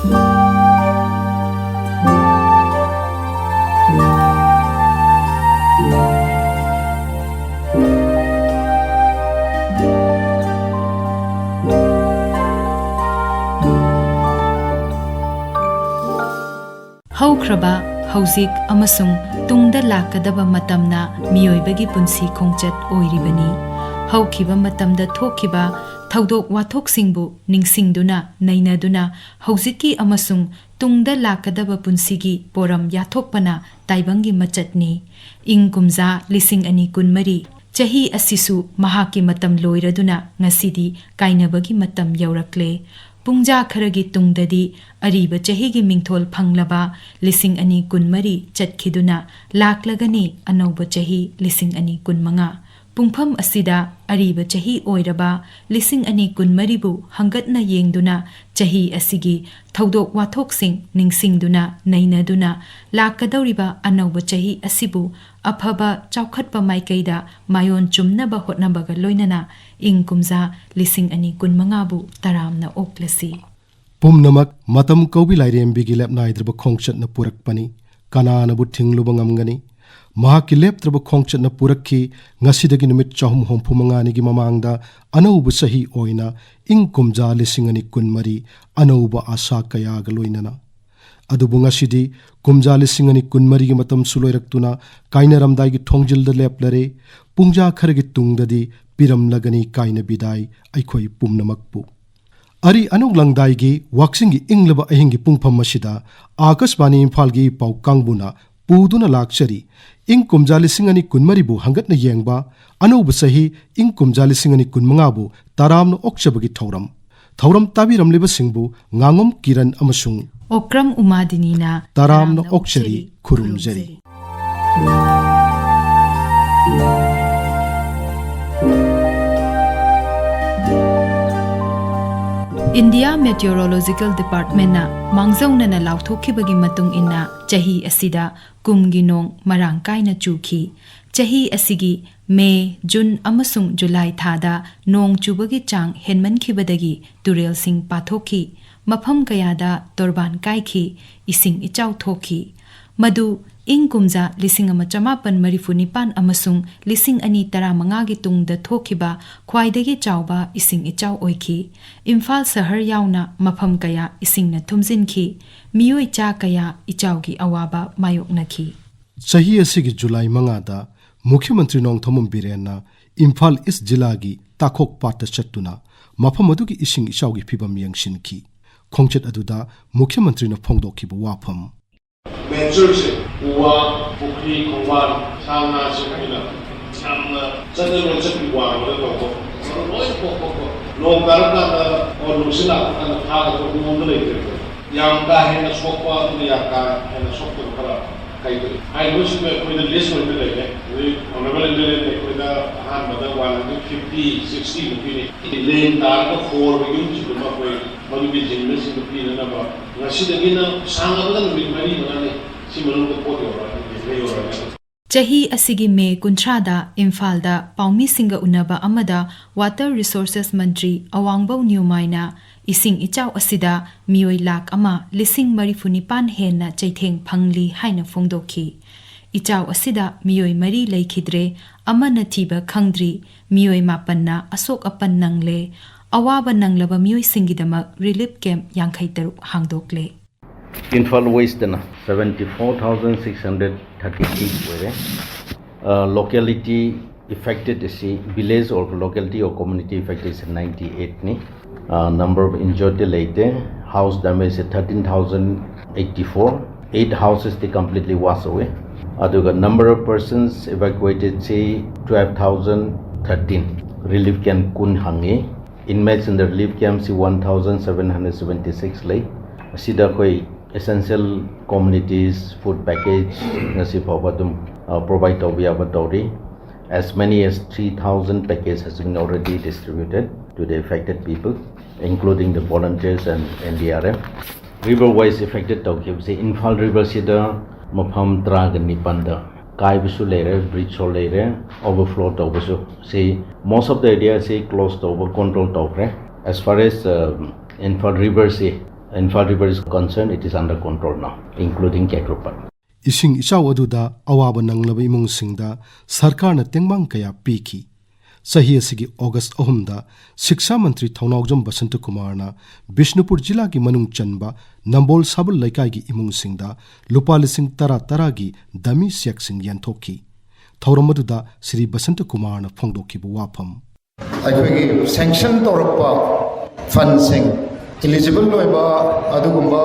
Okram hauzik amasung tungda lakadaba matamna miyoibagi punsi khongchat oiribani haukiba matamda thokiba thaudok wathoksingbu ningsingduna nainaduna hauziki amasung tungda lakadaba punsigi poram yathokpana taibangi machatni ingkumza lising ani kunmari chahi asisu mahaki matam loiraduna ngasidi kainabagi matam yaurakle Pungja kharagi tungdadi ariba chahigi mingthol phanglaba lising ani kunmari chatkiduna laklagani anauba chahi lising ani kunmanga pungpham asida ariba chahi oiraba lising ani kunmari bu hangatna yengduna chahi asigi thaudok wathoksing ningsingduna nainaduna lakadauriba anauba chahi asibu aphaba chaukhatpa maikaida mayon chumnaba hotnabaga loinana ingkumza lising ani kunmanga bu taramna oklasi Pumnamak matam kaubi lairembigi lep naidrba khongchat na purakpani kanana bu thingluba ngamgani mahaki leptrba khongchat na purakki ngasidagi numit chahum homphumanga nigi mamangda anauba sahi oina ingkumja lisingani kunmari anauba asa kaya galoinana adubu ngasidi kumja lisingani kunmari gi matam suloiraktuna kaina ramdai gi thongjilda leplare pungja kharagi tungdadi piram lagani kaina bidai aikhoi pumnamakpu Ari anong langdai gi waksingi inglaba ahingi pungpham masida Akashbani Imphal gi pau kangbuna puduna lakchari ing kumjali singani kunmari bu hangatna yengba anauba sahi ing kumjali singani kunmanga bu taramna okchabagi thauram tabiram liba singbu Ngangom Kiran amasung Okram Umadini na taramna okchari khurumjari India Meteorological Department na mangzauna na lauthokibagi matung inna chahi asida kumgi nong marangkai na chuki chahi asigi May June amasung July thada nong chubagi chang henman khibadagi turel sing pathoki mafam kayada torban kaikhi ising ichau thoki madu ingkumja lising ama chamapan marifunipan amasung lising ani taramanga gi tungda thokiba khwaidagi chawba ising ichau oiki Imphal sahar yauna mafam kaya ising na thumjinki miyoi cha kaya ichau gi awaba mayoknaki Sahi asigi July mangada Mukhyamantri Nongthamam Birenna Imphal East Jilla gi takhok patta chattuna mafam adugi ising ichau gi phibam yangshinki khongchat aduda Mukhyamantri na phongdokhiba wafam Mensurse uwa pukri kongwan sangna sumina samna chadero chapi wa wala ko loi ko lo karna o lusila kana phaga ko mungda leite yang ka hena sokwa ya ka hena sokwa kala kai ko ai lusi me ko the list with the we honorable engineer ko da han bada wala 50 60 rupees lane tar ko 4 begin to ma ko magi bi jinme sin rupees na ba rasidagina sanga bada rupees mari na simalung ko ko Chahi asigi me kuntrada Imphal da paumi singa unaba amada Water Resources Mantri Awangbaw Newmaina ising ichaw asida miyoi lak ama lising marifunipan henna chaitheng phangli haina phongdokhi ichaw asida miyoi mari leikhidre ama nathiba khangdri miyoi mapanna asok apan nangle awaba nanglaba miyoi singidama relief camp 63 hangdokle Imphal West na 74,638 were locality affected is village or locality or community affected is 98 ni number of injured later house damage 13,084 8 houses they completely washed away aduga number of persons evacuated say 12,013 relief camp kun hangi inmates in the relief camp 1,776 lay asida koi essential communities food package ngasi pawbatum provide to as many as 3,000 packages has been already distributed to the affected people including the volunteers and NDRF river wise affected to say Imphal river sida mafam tragani panda kai bisu lere bridge so lere overflow to bisu say most of the area say close to over control to as far as Imphal river say Imphal River is concerned, it is under control now, including Ketrupat. Ising ichaw aduda awaba nanglaba imungsingda sarkarna tengmang kaya piki. Sahi asigi August 3 Shiksha Mantri Thonawjam Basanta Kumarna Bishnupur Jila ki manung chanba Nambol Sabal Laikai gi imungsingda lupa lising tara gi dami siak sing yantoki. Thauramadu Sri Basanta Kumarna phongdoki bu wafam. Akhoi sanction torpa funding eligible loiba adugumba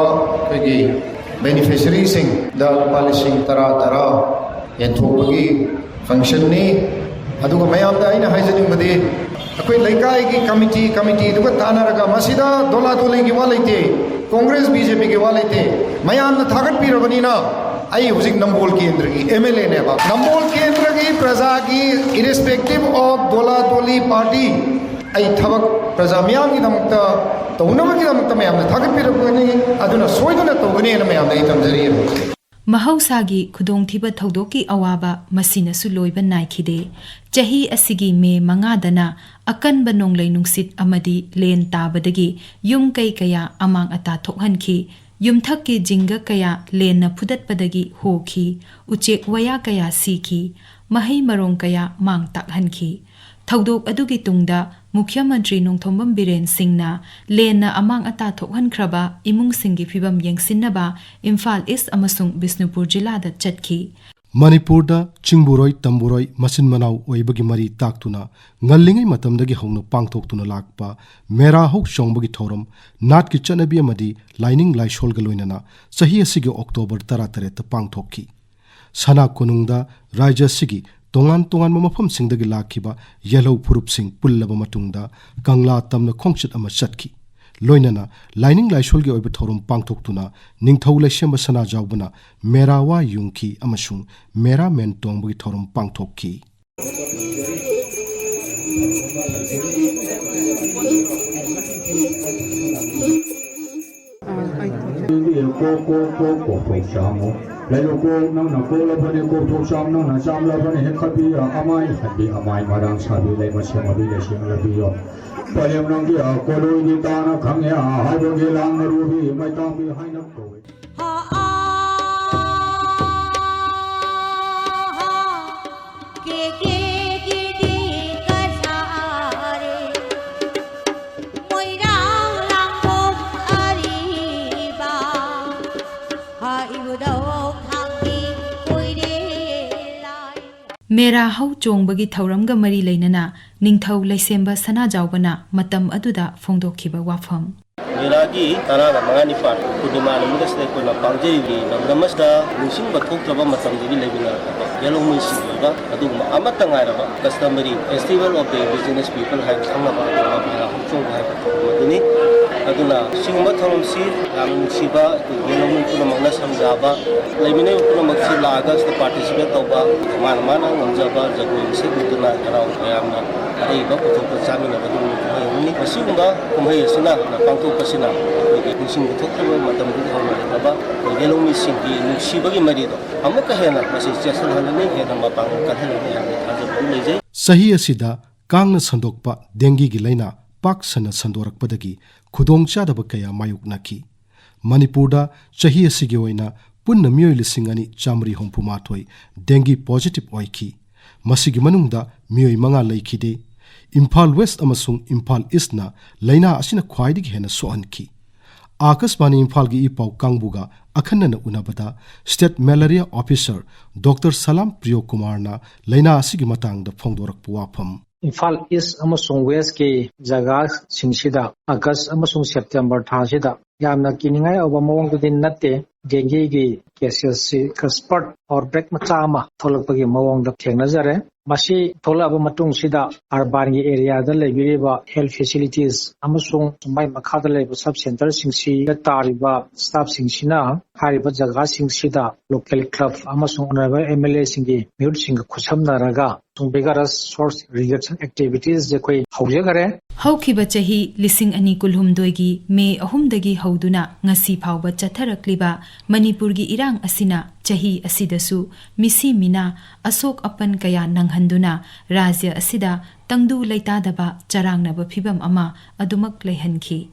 akhoi beneficiary sing da policing tara yanthopagi function ni aduga mayam da ina haijani made akhoi laikai gi committee duga tanaraga masida dola dole gi walaite congress bjp gi walaite mayam na thagat pirabani na ai hujik nambol kendra gi mla ne ba nambol kendra gi praja gi irrespective of dola doli party ai thabak praja mayam gi damta taunama gi damta mayam na thagat pirabani aduna soiduna togani na mayam na itamjari Mahausaagi khudongthiba thaudoki awaba masina su loiba naikhide chahi asigi me mangadana akanba nonglei nungsit amadi len tabadagi yum kai kaya amang ata thokhanki yumthakki jinga kaya lenna phudatpadagi hoki uchek waya kaya siki mahai marong kaya mang takhanki thaudok adugi tungda Mukhya Mantri Nongthombam Biren Singhna Lenna amang ata thokhankraba imung singgi phibam yengsinnaba Imphal East amasung Bishnupur Jila da chatki. Manipur da Chingburoi Tamburoi Masin Manau oibagi mari taktuna ngallingai matamdagi hongno pangthoktuna lakpa mera hok shongbagi thoram nat ki chanabi amadi lining laishol galoinana sahi asigi October 13 ta pangthokki. Sana konungda Raja sigi tongan mafam singdagi lakhiba yellow purup sing pullaba matungda kangla tamna khongchit ama chatki loinana lining laishol gi oiba thorum pangthoktuna ningthau laishema sana jawbana merawa yungki amasung mera men tongbagi thorum pangthokki Lalu ko nang nakola bani ko Thokchom nang nacham la bani hekhabi amai marang sabi lai masya mabi lai sing labi yo palyam nang ki koloi ni tana khangya habo ge lang ruhi mai tang bi haina ko Mera hau chongbagi thauramga mari leinana ningthau laisemba sana jawbana matam aduda phongdokhiba wafam Meragi tarana mangani par kudumana mudas ko na pangjeri ngamdamasda musing bathoktraba matamdagi lebina yellow musiba adu amatangai raba customary festival of the indigenous people hai thangna ba ba chong hai madini aduna singma thamsi yam siba yellow musiba mangna samjaba lebine ko maksi laga sta participate toba mana ngamjaba jagoi se guduna karau yamna ai ba ko to samina ba du ni masingba kumhai sina na pangto pasina musing bathoktraba matamdi hawna ba yellow musiba ni sibagi marido amaka hena masi chesal halani hena mapang kalhalani hena ajabu lejai sahi asida kangna sandokpa dengi gi laina pak sana sandorakpadagi khudongchadaba kaya mayuknaki Manipurda chahi asigi oina punna miyoi lisingani chamri hompumathoi dengi positive oiki masigi manungda miyoi manga laikide Imphal West amasung Imphal East na laina asina khwaidigi hena soanki Akasbani Imphal gi ipau kangbuga akhanna unabada State Malaria Officer Dr. Salam Priyo Kumar na laina asigi matangda phongdorak puwafam Imphal East amasung West ki jaga singsida August amasung September thasida yamna kiningai oba mawang din natte dengue gi cases expert or break machama tholakpagi mawang da thengnajare masi tholaba matung sida urban gi area da lebiriba health facilities amasung mai makha da leba sub center singsi da tariba staff singsina hariba jaga singsida local club amasung honorable MLA singi miut sing khusamnaraga vigorous source reduction activities je koi haujagare Haukiba chahi lising ani kulhumdoigi me ahumdagi hauduna ngasi phawba chatharakliba Manipurgi irang asina chahi asidasu misi mina asok apan kaya nanghanduna rajya asida tangdu laitadaba charangnaba phibam ama adumak leihankhi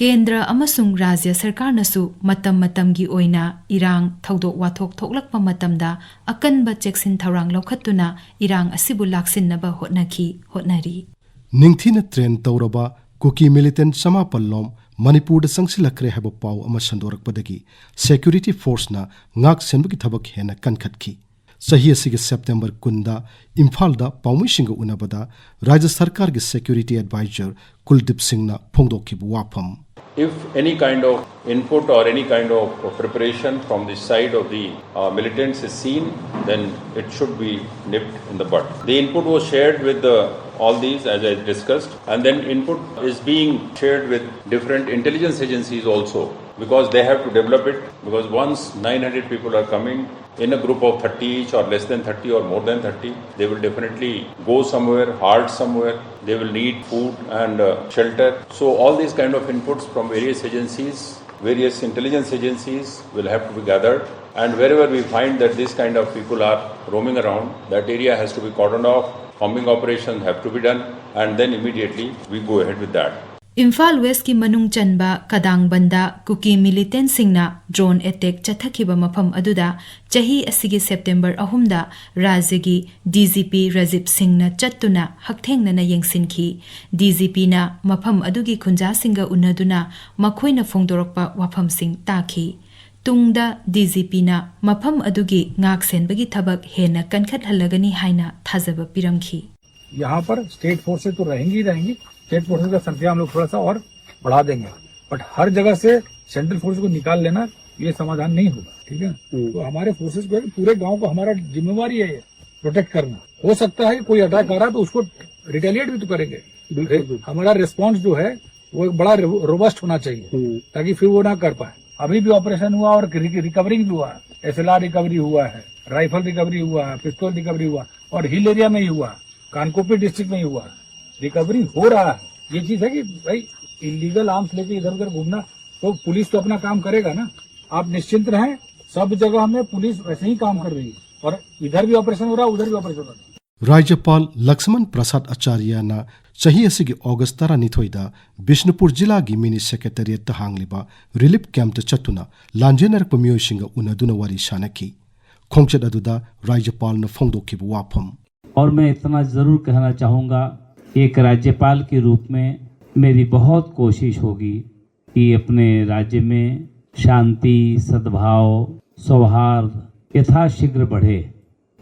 Kendra amasung Rajya Sarkar nasu matam matamgi oina irang thaudok wathok thoklakpa matamda akanba cheksin thaurang lokhatuna irang asibu laksinnaba hotnari. Ningthina train tauraba kuki militant sama pallom Manipur sangsilakre haba pau ama sandorakpadagi security force na ngak senbagi thabak hena kankhatki. Sahi asigi September kunda Imphal da paumishinga unabada Rajya Sarkar gi security advisor Kuldip Singh na phongdokkibu wafam. If any kind of input or any kind of preparation from the side of the militants is seen, then it should be nipped in the bud. The input was shared with all these, as I discussed, and then input is being shared with different intelligence agencies also, because they have to develop it, because once 900 people are coming in a group of 30 each or less than 30 or more than 30, they will definitely go somewhere, halt somewhere, they will need food and shelter. So all these kind of inputs from various agencies, various intelligence agencies will have to be gathered, and wherever we find that this kind of people are roaming around, that area has to be cordoned off, combing operations have to be done, and then immediately we go ahead with that. Imphal West ki manung chanba kadang banda kuki militant singna drone attack chathakiba mafam aduda chahi asigi September 3 da rajyagi DGP Rajib Singh na chattuna hakthengna na yengsinki. DGP na mafam adugi khunja singa unaduna makhoina phongdorokpa wafam sing taki. Tungda DGP na mafam adugi ngak senbagi thabak hena kankhat halagani haina thajaba piramki. यहाँ पर state forces तो रहेंगी state forces का संख्या हम लोग थोड़ा सा और बढ़ा देंगे, बट हर जगह से सेंट्रल फोर्स को निकाल लेना ये समाधान नहीं होगा, ठीक है। तो हमारे फोर्सेस को पूरे गांव को हमारा जिम्मेवारी है प्रोटेक्ट करना। हो सकता है कि कोई अटैक आ रहा है तो उसको रिटेलिएट भी तो करेंगे। हमारा रिस्पॉन्स जो है वो एक बड़ा रोबस्ट होना चाहिए ताकि फिर वो ना कर पाए। अभी भी ऑपरेशन हुआ और रिकवरिंग भी हुआ, SLR रिकवरी हुआ है, राइफल रिकवरी हुआ है, पिस्तौल रिकवरी हुआ और हिल एरिया में ही हुआ, कानकोपी डिस्ट्रिक्ट में ही हुआ, रिकवरी हो रहा है। ये चीज है कि भाई इलीगल आर्म्स लेके इधर उधर घूमना, तो पुलिस तो अपना काम करेगा ना। आप निश्चिंत रहें, सब जगह में पुलिस वैसे ही काम कर रही है और इधर भी ऑपरेशन हो रहा है, उधर भी ऑपरेशन हो रहा है। राज्यपाल लक्ष्मण प्रसाद आचार्य ना चाही असिगी अगस्त 12 बिष्णुपुर जिला की मिनी सेक्रेटरिएट हांगलिबा रिलीफ कैंप चतुना लांजेनरक मियोइसिंग उनदुना वारी सानकी। खोंगचत अदुदा राज्यपाल न फोंगदोकिबु वाफम। और मैं इतना ज़रूर कहना चाहूँगा, एक राज्यपाल के रूप में मेरी बहुत कोशिश होगी कि अपने राज्य में शांति, सद्भाव, सौहार्द यथाशीघ्र बढ़े।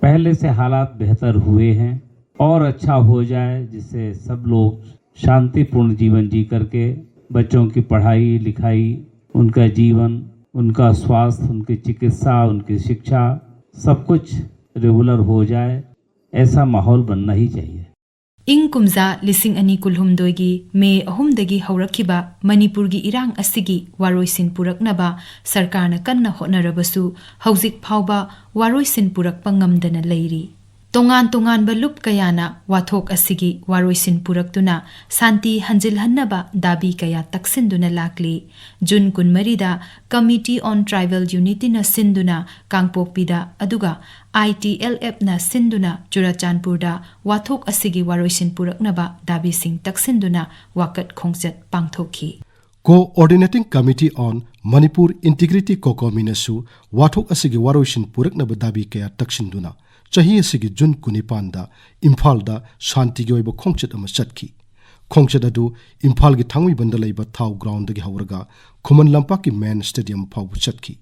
पहले से हालात बेहतर हुए हैं और अच्छा हो जाए, जिससे सब लोग शांतिपूर्ण जीवन जी करके बच्चों की पढ़ाई लिखाई, उनका जीवन, उनका स्वास्थ्य, उनकी चिकित्सा, उनकी शिक्षा सब कुछ रेगुलर हो जाए, ऐसा माहौल बनना ही चाहिए। इंग कुमजा लिसिंग अनि कुलहुमदोगी मे अहुमदगी हौरखिबा मणिपुर की इरांग असिगी वारोइसिन पुरकनबा सरकार न कन्ना होनरबसु हौजिक फावबा वारोइसिन पुरकपा ngamdana leiri। तोंगान तोंगान बलुप कयाना वाथोक असिगी वारोइसिन पुरक्तुना शांति हंजिलहन्नबा दाबी कया तक्सिंदुना लाकली। जुन कुनमरीदा कमिटी ऑन ट्राइबल यूनिटी न सिंदुना कांगपोकपीदा अदुगा ITLF न सिंदुना चुराचानपुरदा वाथोक असिगी वारोइसिन पुरकनबा दाबी सिंग तक्सिंदुना वाकत खोंगचत पांगथोकी। Coordinating committee on Manipur integrity कोकोमिनसु वाथोक असिगी वारोइसिन पुरकनबा दाबी कया तक्सिंदुना चाही असिगी जुन 19 इम्फाल दा शांति की ओइबा खोंगचत अमा चटकी। खोंगचत अदु इम्फाल की थांगुइबंद लैबा थाउ ग्राउंड दगी हवरगा खुमन लंपाक की मैन स्टेडियम फाउ चटकी।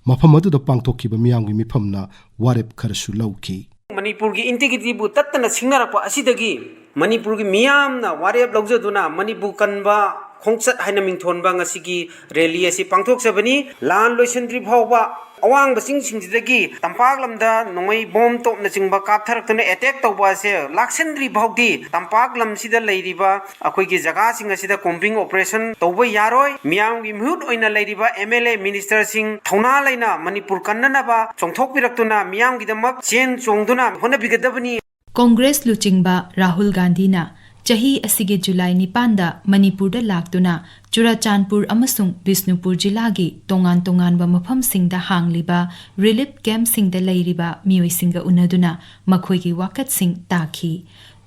मफम अदुदा पांगथोकिबा मियांगी मिफमना वारेप खरसु लौकी। मणिपुर की इंटीग्रिटी बु तत्तना सिंगनरपा असिदगी मणिपुर की मियामना वारेप लौजदुना मणिपुर कनबा खोंगचत हाइना मिंथोनबा ngasiगी रैली असि पांगथोकसबनी लान लोइसनद्रि फावबा अवांग बसिंग सिंगजिदगी तंपाक लमदा नोंगै बॉम तोपना चिंबा कापथरक्तुना अटैक तौबा से लाक्सनद्रि फावदी तंपाक लमसिदा लैरिबा अखोइगी जगह सिंग असिदा कॉम्बिंग ऑपरेशन तौबा यारोय। मियामगी म्यूट ओइना लैरिबा MLA मिनिस्टर सिंग थौना लैना मणिपुर कन्ननबा चोंगथोकपिरक्तुना मियामगीदमक चेन चोंगदुना होनबिगदबनी। कांग्रेस लुचिंगबा राहुल गांधी ना चाही असिगे जुलाई 9 मणिपुर लाक्तुना चुराचानपुर अमसुंग बिष्णुपुर जिला की तोंगान तोंगान मफम सिंग हांगलिबा रिलीफ कैंप सिंग लैरिबा मियोइसिंग उनदुना मखोइगी वाकत सिंग ताखी।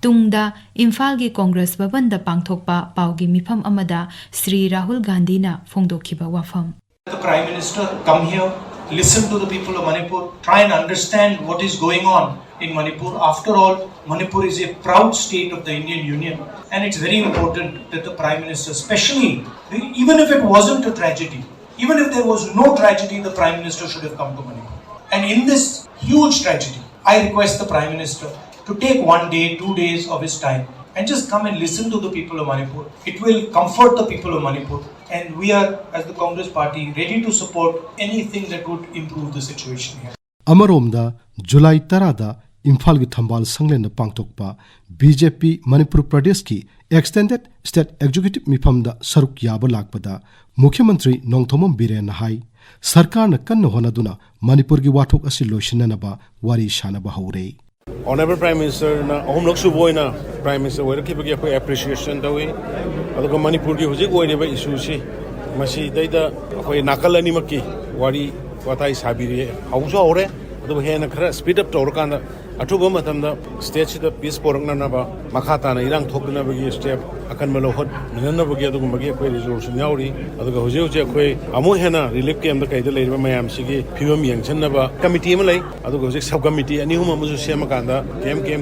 ꯇꯨꯡꯗ ꯏꯝꯐꯥꯜꯒꯤ ꯀꯣꯡꯒ꯭ꯔꯦꯁ ꯚꯕꯟꯗ ꯄꯥꯡꯊꯣꯛꯄ ꯄꯥꯎꯒꯤ ꯃꯤꯐꯝ ꯑꯃꯗ శ్రీ ꯔꯥꯍꯨꯜ ꯒꯥꯟꯙꯤꯅ ꯐꯣꯡꯗꯣꯛꯈꯤꯕ ꯋꯥꯐꯝ The Prime Minister come here, listen to the people of Manipur, try and understand what is going on in Manipur. After all, Manipur is a proud state of the Indian Union, and it's very important that the Prime Minister, especially, even if it wasn't a tragedy, even if there was no tragedy, the Prime Minister should have come to Manipur. And in this huge tragedy, I request the Prime Minister to take 1 day, 2 days of his time and just come and listen to the people of Manipur. It will comfort the people of Manipur, and we are, as the Congress Party, ready to support anything that would improve the situation here. Amaromda July 10 Imphal gi Thambal Sanglen na pangtokpa BJP Manipur Pradesh ki Extended State Executive Mifamda Saruk Yaba Lakpada Mukhyamantri Nongthomam Biren hai Sarkar na kanna honaduna Manipur gi wathok asi loishinanaba wari shanaba haure. Honorable Prime Minister na ahumlok suboina Prime Minister wera kibagi akoi appreciation dawi aduga Manipur gi hujik oineba issue si masi daida akoi nakal ani makki wari watai sabiri hausa hore adu hena khara speed up torkanda athuba matamda stage da peace porangna na ba makhata na irang thokna bagi step akan malo hot minna bagi adu bagi akoi resolution yauri aduga huje huje akoi amu hena relief camp da kaida leiriba mayam sigi phibam yangchanna ba committee ma lai aduga huje sub committee ani huma musu sema kanda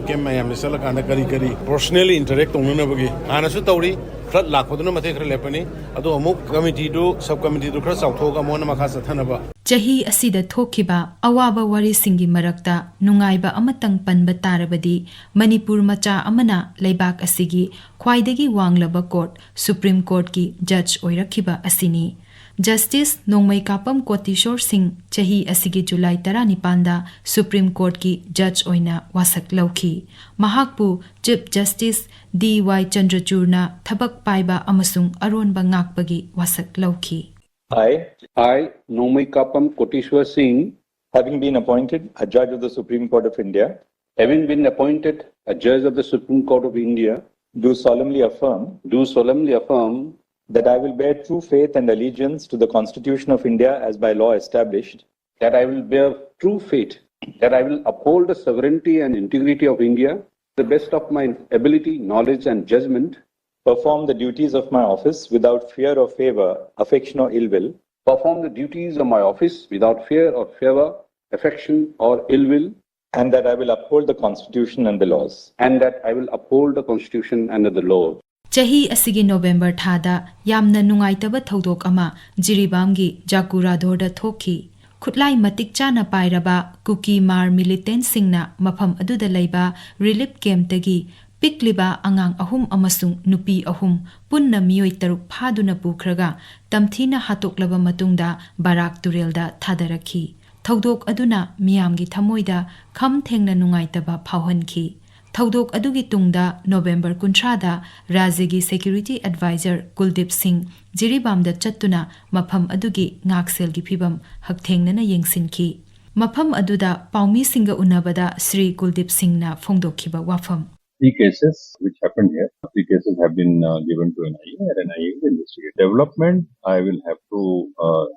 kem mayam sala kanda kari personally interact ongna bagi ana su tawri flat lakhoduna mathe khra lepani adu amuk committee do sub committee do khra sauthoga mona makha sathanaba Chahi asida thokiba awaba wari singi marakta nungaiba amatang panba tarabadi Manipur macha amana leibak asigi khwaidagi wanglaba court Supreme Court ki judge oirakhiba asini Justice Nongmai Kapam Kotishor Singh chahi asigi July 19 da Supreme Court ki judge oina wasak lauki Mahakpu Chief Justice D.Y. Chandrachurna thabak paiba amasung aronba ngakpagi wasak lauki I, Nomai Kapam Kotishwar Singh, having been appointed a judge of the Supreme Court of India, having been appointed a judge of the Supreme Court of India, do solemnly affirm that I will bear true faith and allegiance to the Constitution of India as by law established, that I will bear true faith, that I will uphold the sovereignty and integrity of India to the best of my ability, knowledge, and judgment, perform the duties of my office without fear or favor, affection or ill will, perform the duties of my office without fear or favor, affection, or ill will, and that I will uphold the Constitution and the laws. And that I will uphold the Constitution and the laws. Chahi asigi November thada yamna nungaitaba thodok ama Jiribamgi Jakuradorda thoki Khutlai matik chana pairaba Kuki Mar militant singna mafam aduda laiba relief camp tagi Pikliba angang ahum amasung nupi ahum punna miyoi taruk phaduna pukhraga tamthina hatoklaba matungda barak turelda thadarakhi thodok aduna miyamgi thamoida kham thengna nungaitaba phawhanki thodok adugi tungda November 19 da Rajyagi Security Advisor Kuldip Singh Jiribamda chattuna mafam adugi ngakselgi phibam hakthengna yengsinki mafam aduda paumi singa unabada Sri Kuldip Singh na phongdokhiba wafam 3 cases which happened here. 3 cases have been given to NIA and NIA will investigate. Development, I will have to,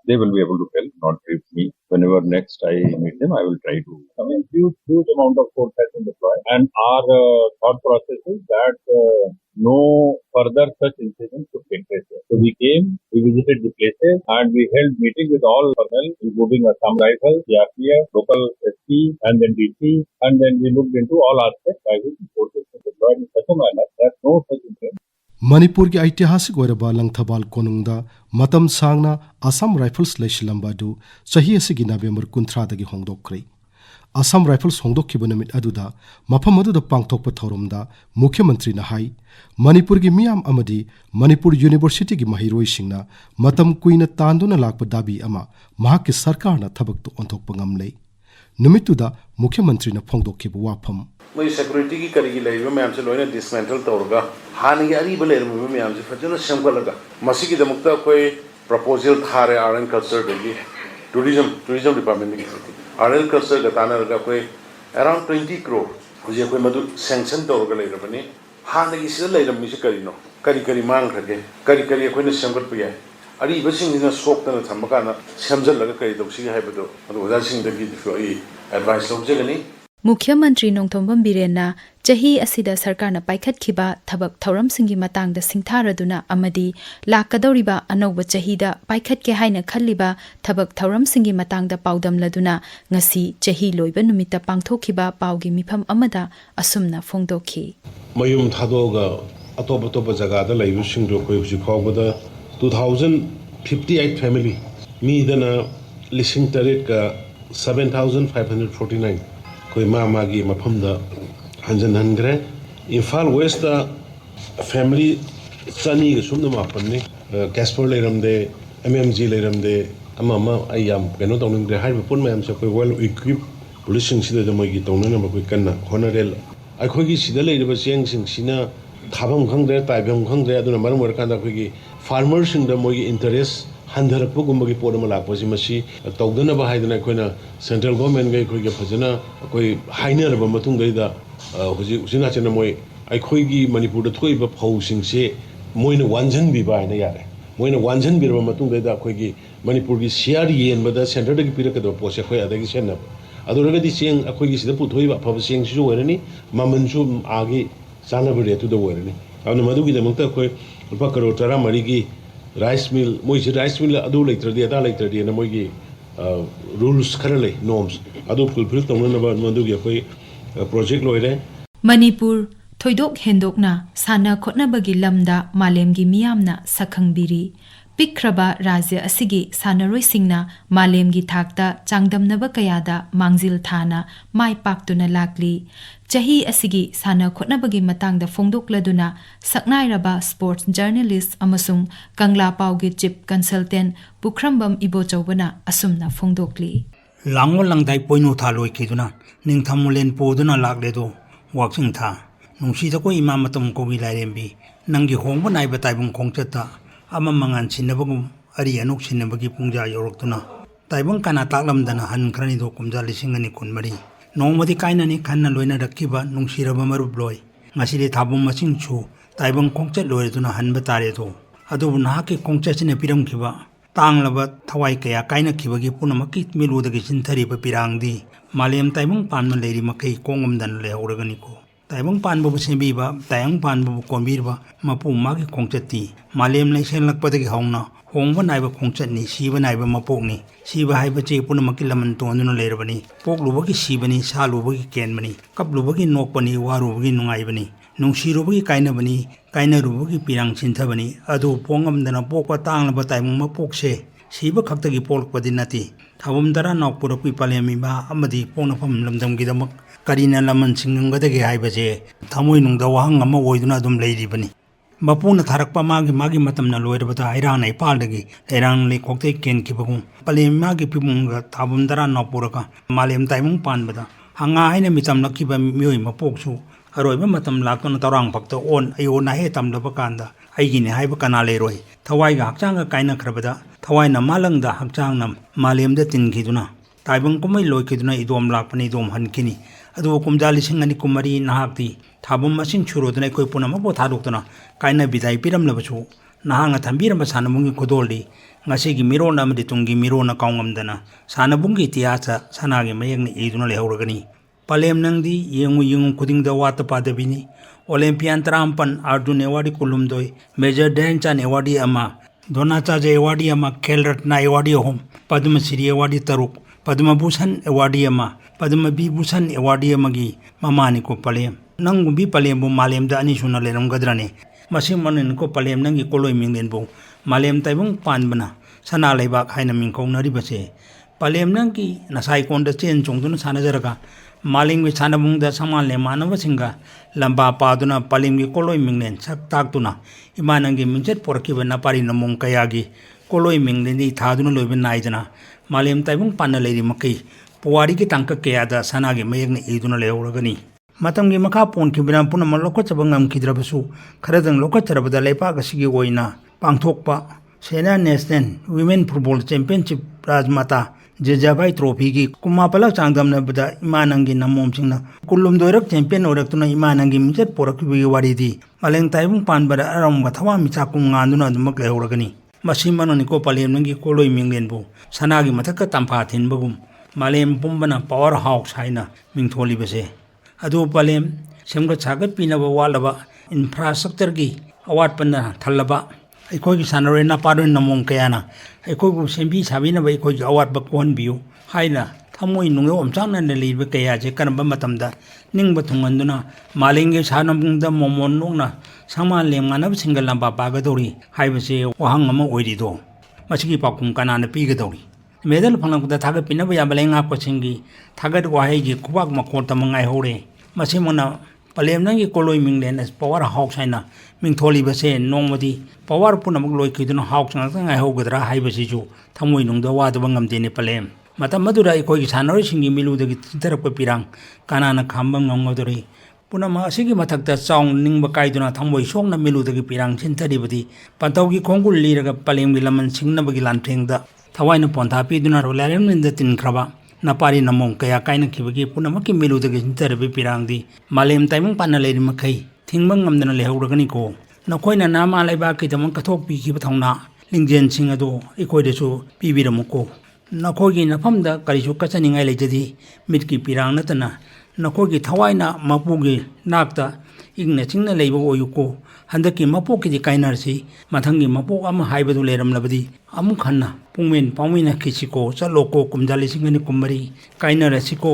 they will be able to tell, not brief me. Whenever next I meet them, I will try to. I mean, huge amount of force has been deployed. And our thought process is that no further such incidents should take place here. So we came, we visited the places, and we held meeting with all personnel, including Assam Rifles, CRPF, local SP, and then DC, and then we looked into all aspects by which forces were deployed in such a manner that no such incident. Manipur ki ऐतिहासिक ओरबा लंगथबाल कोनुंगदा मतम सांगना Assam rifles लेशिलंबादु चाही असगी नवेम्बर 19 दगी होंगदोक्रे Assam rifles होंगदोखिब Namit अदुदा मफम अदुदा पांगथोकप थौरमदा मुख्यमंत्री ना high Manipur की मियाम अमदी Manipur university की महिरोइसिंगना मतम कुइना तांदुना लाकप दाबी अमा महाकि सरकारना थबकतु ओंथोकप ngamlei numittuda मुख्यमंत्री ना फोंगदोखिब वाफम मैं सिक्योरिटी की करी लेब मैम से लोइना डिसमेंटल तौरगा हानगी अरीब लेरम मैम से फजन सेमगलगा मसीगी दमकता कोई प्रपोजल थारे आर्ट कल्चर दगी टूरिज्म डिपार्टमेंट की आर्ट कल्चर गतानरगा कोई अराउंड 20 crore हुजे कोई मदु सैंक्शन तौरगा लेरबनी हानगी से लेरम मिसे करिनो करी मांगखगे करी कोइना सेमगत पय अरीब सिंगिना सोक्तना थमकाना सेमजलगा करी दौसी हाइबदो अदु ओजासिंगदगी एडवाइस लौजगनी मुख्यमंत्री नोंथोंबम बिरेनना चाही असिदा सरकारना पाइखतखिबा थबक थौरमसिंगी मातांगदा सिंथारदुना अमदी लाकदौरिबा अनौबा चाहीदा पाइखतके हाइना खल्लिबा थबक थौरमसिंगी मातांगदा पाउदमलदुना ngasi चाही लोइबा नुमिता पांगथोखिबा पाउगी मिफम अमदा असुमना फोंदोखि मयुम थादोगा अतोप अतोप जगह लेबसिंगदो कोइ हुजि खावबदा 2058 फैमिली मीदना लिसिंग तरेट का 7549 कोई मागी मफमदा हंजन हंग्रे इम्फाल वेस्ट फैमिली चनी के सुमना मापन्ने कैस्पर लेरमदे एमएमजी लेरमदे अमा अयाम कनो तौनग्रे हाइब पुन मैम से कोई वेल इक्विप पुलिसिंग सिदा मोगी तौनना कोई कन्ना होनरेल अखोगी सिदा लेरिबा चेंगसिंग सिना थाबम खंग्रे ताइबम खंग्रे अदुना मरम वरकांदा कोगी फार्मर सिंग द मोगी इंटरेस्ट हंधरपगुम्बगी पोड अमा लापसि मसी तौदनबा हाइदना कोइना सेंट्रल गवर्नमेंट गई कोई फजना कोई हाइनरबा मतुंग गईदा हुजि उसिना चेना मोय अखोगी मणिपुर द थोइबा फौसिंग से मोइना वांजन बिबा हाइना यारे मोइना वांजन बिरबा मतुंग गईदा अखोगी मणिपुर की शेयर येनबदा सेंटर दगी पिरकदो पोसे खोय अदगी सेना अदुरगदी चेंग अखोगी सिदा पुथोइबा फब चेंग सिजु वरनी ममनसु आगे चानबा रेतु द वरनी अनु मदुगी दमक्ता कोई रुपा करोड़ 13 की राइस मिल मोइसे राइस मिल अदु लेत्रदी अदा लेत्रदी न मोइगी रूल्स खरा ले नॉर्म्स अदु फुलफिल तौननबा मदुगी कोई प्रोजेक्ट लोइरे मणिपुर थोइदोक हेंदोकना साना खोटनबगी लमदा मालेमगी मियामना सखंगबिरी पिख्रबा राज्य असिगी सानरोइसिंगना मालेमगी थाकता चांगदमनबा कयादा मांगजिल थाना माइ पाक्तुना लाक्ली चाही असिगी साना खोटनबगी मतांगदा फोंदोकलदुना सकनाइरबा स्पोर्ट्स जर्नलिस्ट अमसुंग कंगला पाउगी चिप कंसल्टेंट पुख्रमबम इबोचौबना असुमना फोंदोकली लांगो लांगदाई पोइनो था लोइखिदुना निंगथमुलेन पोदुना लाक्लेदो वाक्सिंग था नुंसीदा को इमा मतम कोगी लाइरेंबी नंगी होंबा नाइबा ताइबुं खोंगचता अमा मंगान सिन्नबगुम अरि अनुक सिन्नबगी पुंजा योरक्तुना ताइबुं काना ताकलमदना हनख्रनि दो कुमजा लिसिंग अनि कुनमरी नोंमदि काइनानि खन्ना लोइना रखिबा नुंसीरबा मरुब लोइ ngaside thabum masing chu taibang khongchet loireduna hanba taredo adubu nahaki khongchesine piramkhiba tanglaba thawai kaya kaina khibagi punamaki miludagi sinthariba pirangdi malem taibang panna leiri makai kongomdan lehoragani ko taibang panbu sembiba tayang panbu kombirba mapu magi khongcheti malem leisen lakpadagi hauna hongba naiba khongchetni siba naiba mapokni siba haiba che punamaki laman tonduna leirabani poklubagi sibani salubagi kenbani kaplubagi nokpani warubagi nungaibani nungsirubagi kainabani kainarubagi pirang sinthabani adu pongamdana pokwa tanglaba taimung mapokse siba khaktagi polkpadi nati thabum dara nokpurakui palemi ba amadi ponafam lamdamgidamak karina laman singamgadagi haibaje thamoi nungda wahang ama oiduna dum leiribani Bapuna tharakpa magi matamna loirabata irang ipaldagi irang le kokte ken kibagum palem magi pimunga thabum dara napuraka malem taimung panbada hanga haina mitam nakiba mioi mapoksu aroiba matam lakona tarang pakta on ayona he tamlaba kanda aigine haiba kana leroi thawai ga hakchanga kaina khrabada thawai na malangda hakchang nam malem da tinkhiduna taibang kumai loikiduna idom lakpani idom hankini adu kumjali singani kumari nahakti thabum masing churoduna koi punama bo thadoktuna kaina bidai piram labachu nahanga thambirama sanamungi kodoldi ngasigi mirona amadi tungi mirona kaungamdana sanabungi tiasa sanagi mayengni iduna lehoragani palem nangdi yengu kudingda wata padabini olympian trampan arjun awadi kulumdoi major Dhyanchan awadi ama Dronacharya awadi ama khel ratna awadi hom padma shri awadi taruk padma bhushan awadi ama padma vibhushan awadi amagi mamani ko palem nangumbi palem bu malem da ani suna leram gadrane masim manin ko palem nangi koloi mingden bu malem taibung panbana sana leibak haina mingkong nari base palem nangi nasai konda chen chongduna sana jaraga maling wi sana bung da samal le manava singa lamba paduna palem gi koloi mingden sak taktuna imanangi mingchet porki bana pari namong kayagi koloi mingden ni thaduna loibin naijana malem taibung panna leiri makai puwari ki tangka kayada sana gi mayegni iduna leuragani matamgi makha ponkibina punama lokachaba ngamkidrabasu kharadang lokacharabada leipak asigi oina pangthokpa Sena National Women Football Championship Rajmata Jejabai Trophy ki kumapala changdamna bada imanangi namomsingna kullum doirak champion oraktuna imanangi michet porakbi waridi maleng taibung panbara aram bathawa michakum nganduna dumak leuragani masimanani ko palemnangi koloi minglenbu sanagi mathaka tampa thinbagum मालेम पुंबना power house हाइना मिंथोली बसे अदो पालेम सेमगत सागत पिनबा वालबा infrastructure की अवाट पन्ना थल्लबा अखोगी सानरेना पादो नमों कयाना अखोगु सेंबी साबिनबा अखोगी अवाट बकोन बियो हाइना थमोई नुंगो ओमचांगना नलीबा कयाजे करंबा मतमदा निंगबा थुंगंदुना मालेंगे सानमंगदा मोमोन नोंगना सामान लेंगानब single लंबा पागदोरी हाइबसे वहांग अमा ओइरिदो मसिगी पाकुम कनाना पीगदोरी मेदल फंगदा थागत पिनबा याबलेंगा कोचिंगी थागत वाहेगी कुबाक मकोर तमंगाई होरे मसिमोना पलेम नंगी कोलोई मिंगलेन पावर हाउस हाइना मिंथोली बसे नोंमदी पावर पुनमक लोई किदुना हाउस नंगाई होगदरा हाइबसिजु थमोई नुंगदा वादबा ngamdene पलेम मतम मधुरा अखोगी सानरोइसिंगी मिलुदगी तिंतरप पिरांग कानाना खांबा ngamngodori पुनम असिगी मथक्ता चाउंग निंगबा काइदुना थमोई सोंगना मिलुदगी पिरांग चिंतरिबदी पंतौगी खोंगुल लीरगा पलेमगी लमन सिंगनबगी लांथेंगदा थवाइना पोंथा पिदुना रोलारेमनिंदा तिनख्रबा नपारी नमों कया कायना खिबगी पुनमकी मिलुदगी चिंतरबी पिरांगदी मालेम ताइमंग पाना लेरि मखै थिंगबा ngamdana लेहौरगनी को नखोइना नामा लेबा किदमं कथोक पिखिबा थौना लिंजेन सिंग अदो इकोइदसु पिबिरमुको नखोगी नफमदा करिसु कचनिंगाई लेजदी मिटकी पिरांग नतना नखोगी थवाइना मपुगी नाकता इग्ना चिंगना लेबो ओयुको हंदकी मपोकी काइनरसी मथंगी मपोक अमा हाइबदु लेरमलबदी अमु खन्ना पुंगमेन पाउमिना खिसिको चलोको कुमजाली सिंगनी कुमरी काइनरसिको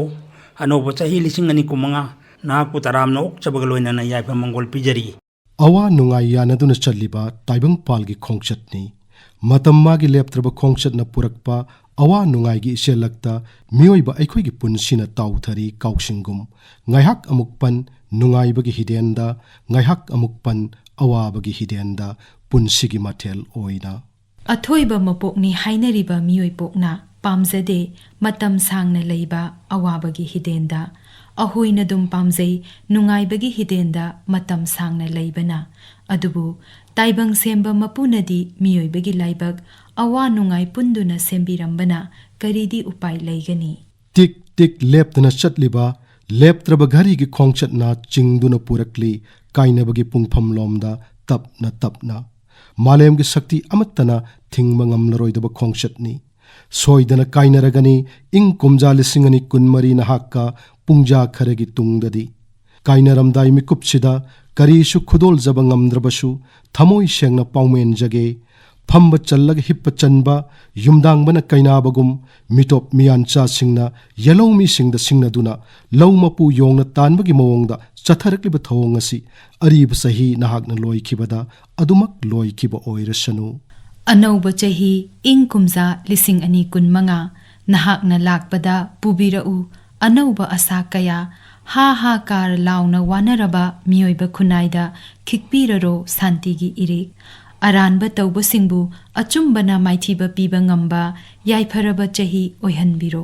अनोबो चाही लिसिंगनी कुमंगा नाकु तरामना ओक्चबग लोइना याइफा मंगोल पिजरी अवा नुंगाई यानदुना चल्लिबा ताइबंग पालगी खोंगचतनी मतम मागी लेप्त्रब खोंगचतना पुरकपा अवा नुंगाईगी इसेलक्ता मियोइबा अखोइगी पुनसिना ताउथरी काउसिंगुम ngaihak amukpan nungaibagi hidenda ngaihak amukpan awabagi hidenda punsigi mathel oina अथोइबा मपोकनी हाइनरिबा मियोइ पोकना पामजदे मतम सांगना लेबा अवाबगी हिदेंदा अहोइना दुम पामजै नुंगाइबगी हिदेंदा मतम सांगना लेबना अदुबु ताइबंग सेंबा मपुनदी मियोइबगी लाइबक अवा नुंगाइ पुंदुना सेंबिरंबना करीदी उपाय लेगनी टिक टिक लेप्तना चटलिबा लेप्त्रब घरिगी खोंगचतना चिंगदुना पुरकली काइनबगी पुंगफम लोमदा तपना तपना मालेमगी शक्ति अमत्तना थिंगबा ngamlaroidaba खोंगचतनी सोइदना काइनरगनी इंग कुमजा लिसिंगनी कुनमरी नहाक्का पुंजा खरगी तुंगददी काइनरमदाई मिकुपसिदा करीसु खुदोल जबा ngamdrabasu थमोई सेंगना पाउमेन जगे फंब चल्लग हिप्प चनबा युमदांगबना काइनाबगुम मिटोप मियानचा सिंगना यलोमी सिंगद सिंगनदुना लौमपु योंगना तानबगी मवोंगदा चथरकलिबा थोंगसी अरीब सही नहाकना लोइखिबदा अदुमक लोइखिबा ओइरसनु अनौबा चही इंग कुमजा लिसिंग अनि कुनमंगा नहाकना लाकपदा पुबिरउ अनौबा असा कया हा हा कार लाउना वानरबा मियोइबा खुनाइदा खिकपिररो शांतिगी इरिक अरानबा तौबसिंगबु अचुंबना माइथीबा पीबा ngamba याइफरबा चही ओइहनबिरो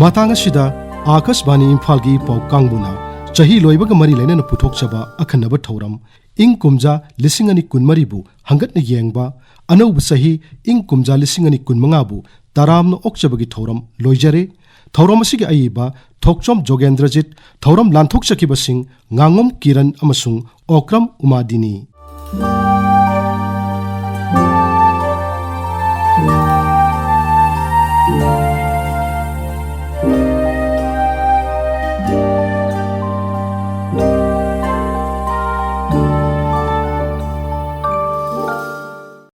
मातांगसिदा आकाशवाणी इम्फालगी पाउ कांगबुना चही लोइबगा मरी लेना पुथोकचबा अखनबा थौरम इंग कुमजा लिसिंगनी कुनमरीबु हंगतना येंगबा अनौब सही इंग कुमजा लिसिंगनी कुनमंगाबु तरामना ओक्चबगी थौरम लोइजरे थौरम असिगी अइबा Thokchom जोगेंद्रजित थौरम लांथोकचकिबसिंग Ngangom Kiran amasung Okram Umadini